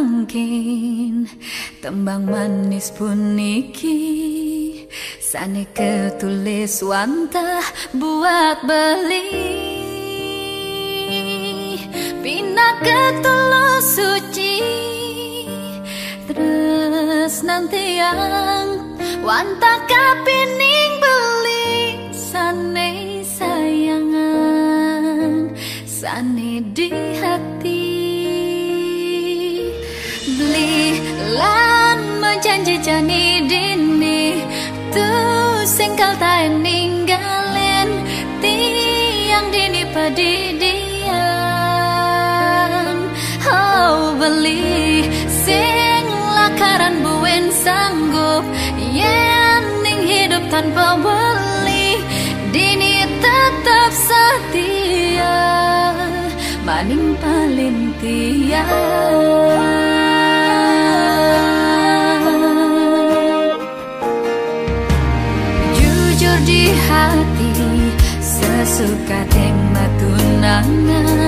mangkin tembang manis pun niki sane ketulis wantah buat beli pina ketulus suci terus nanti yang wantah kapining beli sane sayangan sane di hati beli lan menjanji jani dini tuh singkal tak ninggalin tiang dini padidian oh beli sing lakaran buen sanggup yen ning hidup tanpa beli dini tetap setia maning paling tiang di hati sesuka tema tunangan